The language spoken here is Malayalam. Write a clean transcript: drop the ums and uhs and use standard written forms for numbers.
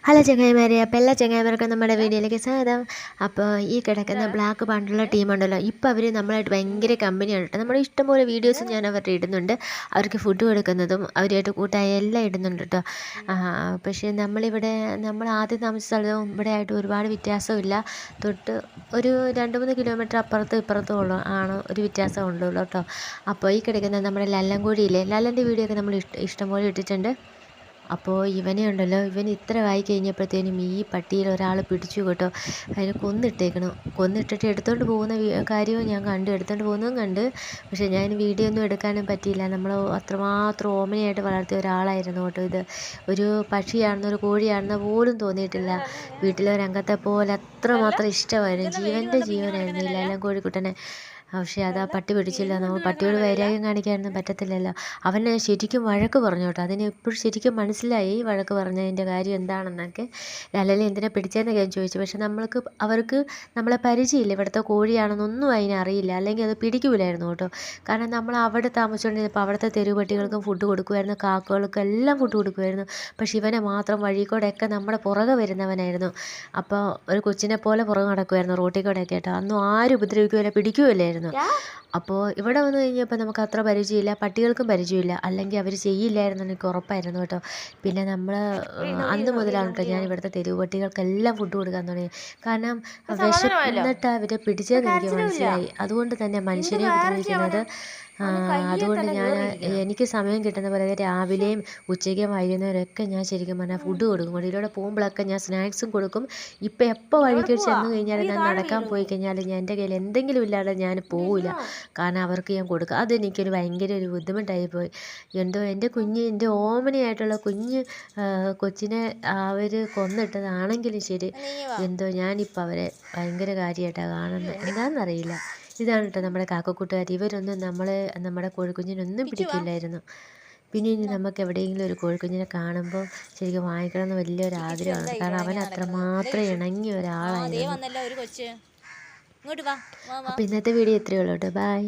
ഹലോ ചങ്ങായിമാരെ, അപ്പോൾ എല്ലാ ചങ്ങായിമാർക്കും നമ്മുടെ വീഡിയോയിലേക്ക് സ്വാഗതം. അപ്പോൾ ഈ കിടക്കുന്ന ബ്ലാക്ക് പണ്ടുള്ള ടീമുണ്ടല്ലോ, ഇപ്പോൾ അവർ നമ്മളായിട്ട് ഭയങ്കര കമ്പനിയാണ് കേട്ടോ. നമ്മുടെ ഇഷ്ടംപോലെ വീഡിയോസ് ഞാൻ അവരുടെ ഇടുന്നുണ്ട്. അവർക്ക് ഫുഡ് കൊടുക്കുന്നതും അവരുമായിട്ട് കൂട്ടായി എല്ലാം ഇടുന്നുണ്ട് കേട്ടോ. പക്ഷേ നമ്മൾ ആദ്യം താമസിച്ച സ്ഥലവും ഇവിടെ ആയിട്ട് ഒരുപാട് വ്യത്യാസമില്ല. തൊട്ട് ഒരു 2-3 കിലോമീറ്റർ അപ്പുറത്തും ഇപ്പുറത്തും ആണ് ഒരു വ്യത്യാസം ഉള്ളൂ കേട്ടോ. അപ്പോൾ ഈ കിടക്കുന്ന നമ്മുടെ ലല്ലൻകോഴിയില്ലേ, ലല്ലൻ്റെ വീഡിയോ ഒക്കെ നമ്മൾ ഇഷ്ടംപോലെ ഇട്ടിട്ടുണ്ട്. അപ്പോൾ ഇവനെ ഉണ്ടല്ലോ, ഇവൻ ഇത്ര ആയി കഴിഞ്ഞപ്പോഴത്തേനും ഈ പട്ടിയിൽ ഒരാൾ പിടിച്ചു കേട്ടോ. അതിനെ കൊന്നിട്ടിട്ട് എടുത്തുകൊണ്ട് പോകുന്ന കാര്യവും ഞാൻ കണ്ടു, എടുത്തുകൊണ്ട് പോകുന്നതും കണ്ട്. പക്ഷേ ഞാൻ വീഡിയോ ഒന്നും എടുക്കാനും പറ്റിയില്ല. നമ്മൾ അത്രമാത്രം ഓമനയായിട്ട് വളർത്തിയ ഒരാളായിരുന്നു കേട്ടോ. ഇത് ഒരു പക്ഷിയാണെന്നോ ഒരു കോഴിയാണെന്നോ പോലും തോന്നിയിട്ടില്ല. വീട്ടിലൊരംഗത്തെ പോലെ അത്രമാത്രം ഇഷ്ടമായിരുന്നു, ജീവൻ്റെ ജീവനായിരുന്നു ഈ ലല്ലൻ കോഴിക്കുട്ടനെ. പക്ഷേ അത് ആ പട്ടി പിടിച്ചില്ല. നമ്മൾ പട്ടിയോട് വൈരാഗ്യം കാണിക്കാനൊന്നും പറ്റത്തില്ലല്ലോ. അവനെ ശരിക്കും വഴക്ക് പറഞ്ഞു കേട്ടോ. അതിന് എപ്പോഴും ശരിക്കും മനസ്സിലായി വഴക്ക് പറഞ്ഞതിൻ്റെ കാര്യം എന്താണെന്നൊക്കെ. ലല്ലനെ എന്തിനാ പിടിച്ചതെന്ന് ഞാൻ ചോദിച്ചു. പക്ഷെ അവർക്ക് നമ്മളെ പരിചയമില്ല, ഇവിടുത്തെ കോഴിയാണെന്നൊന്നും അതിനറിയില്ല. അല്ലെങ്കിൽ അത് പിടിക്കൂലായിരുന്നു കേട്ടോ. കാരണം നമ്മൾ അവിടെ താമസിച്ചുകൊണ്ടിരുന്നപ്പോൾ അവിടുത്തെ തെരുവ് പട്ടികൾക്കും ഫുഡ് കൊടുക്കുമായിരുന്നു, കാക്കകൾക്കും എല്ലാം ഫുഡ് കൊടുക്കുമായിരുന്നു. പക്ഷെ ഇവനെ മാത്രം വഴി കൂടെയൊക്കെ നമ്മുടെ പുറകെ വരുന്നവനായിരുന്നു. അപ്പോൾ ഒരു കൊച്ചിനെ പോലെ പുറകെ നടക്കുമായിരുന്നു റോട്ടിൽ കൂടെയൊക്കെ കേട്ടോ. അന്നും ആരും ഉപദ്രവിക്കുകയില്ല, പിടിക്കുകയില്ലായിരുന്നു. അപ്പോൾ ഇവിടെ വന്നു കഴിഞ്ഞപ്പോൾ നമുക്ക് അത്ര പരിചയമില്ല, പട്ടികൾക്കും പരിചയമില്ല. അല്ലെങ്കിൽ അവർ ചെയ്യില്ലായിരുന്നു, എനിക്ക് ഉറപ്പായിരുന്നു കേട്ടോ. പിന്നെ നമ്മൾ അന്ന് മുതലാണ് കേട്ടോ ഞാൻ ഇവിടുത്തെ തെരുവ് പട്ടികൾക്കെല്ലാം ഫുഡ് കൊടുക്കാൻ തുടങ്ങി. കാരണം വിശന്നിട്ട് അവരെ പിടിച്ചതെന്ന് എനിക്ക് മനസ്സിലായി. അതുകൊണ്ട് തന്നെ മനുഷ്യരെ ഉപദ്രവിക്കുന്നത്. അതുകൊണ്ട് എനിക്ക് സമയം കിട്ടുന്ന പോലെ രാവിലെയും ഉച്ചയ്ക്കും വൈകുന്നേരമൊക്കെ ഞാൻ ശരിക്കും പറഞ്ഞാൽ ഫുഡ് കൊടുക്കും. വഴിയിലൂടെ പോകുമ്പോഴൊക്കെ ഞാൻ സ്നാക്സും കൊടുക്കും. ഇപ്പം എപ്പോൾ വഴിക്ക് ചെന്ന് കഴിഞ്ഞാൽ ഞാൻ നടക്കാൻ പോയി കഴിഞ്ഞാൽ എൻ്റെ കയ്യിൽ എന്തെങ്കിലും ഇല്ലാതെ ഞാൻ പോവില്ല. കാരണം അവർക്ക് ഞാൻ കൊടുക്കുക. അതെനിക്കൊരു ഭയങ്കര ഒരു ബുദ്ധിമുട്ടായി പോയി. എൻ്റെ ഓമനയായിട്ടുള്ള കൊച്ചിനെ അവർ കൊന്നിട്ടതാണെങ്കിലും ശരി, ഞാനിപ്പോൾ അവരെ ഭയങ്കര കാര്യമായിട്ടാണ് കാണുന്നത്. എന്താണെന്നറിയില്ല. ഇതാണ് കേട്ടോ നമ്മുടെ കാക്കക്കൂട്ടുകാർ. ഇവരൊന്നും നമ്മുടെ കോഴിക്കുഞ്ഞിനൊന്നും പിടിക്കില്ലായിരുന്നു. പിന്നെ ഇനി നമുക്ക് എവിടെയെങ്കിലും ഒരു കോഴിക്കുഞ്ഞിനെ കാണുമ്പോൾ ശരിക്കും വാങ്ങിക്കണമെന്ന് വലിയൊരു ആഗ്രഹമാണ്. കാരണം അവൻ അത്രമാത്രം ഇണങ്ങിയ ഒരാളായിരുന്നു. അപ്പോൾ ഇന്നത്തെ വീഡിയോ ഇത്രയേ ഉള്ളൂ കേട്ടോ. ബൈ.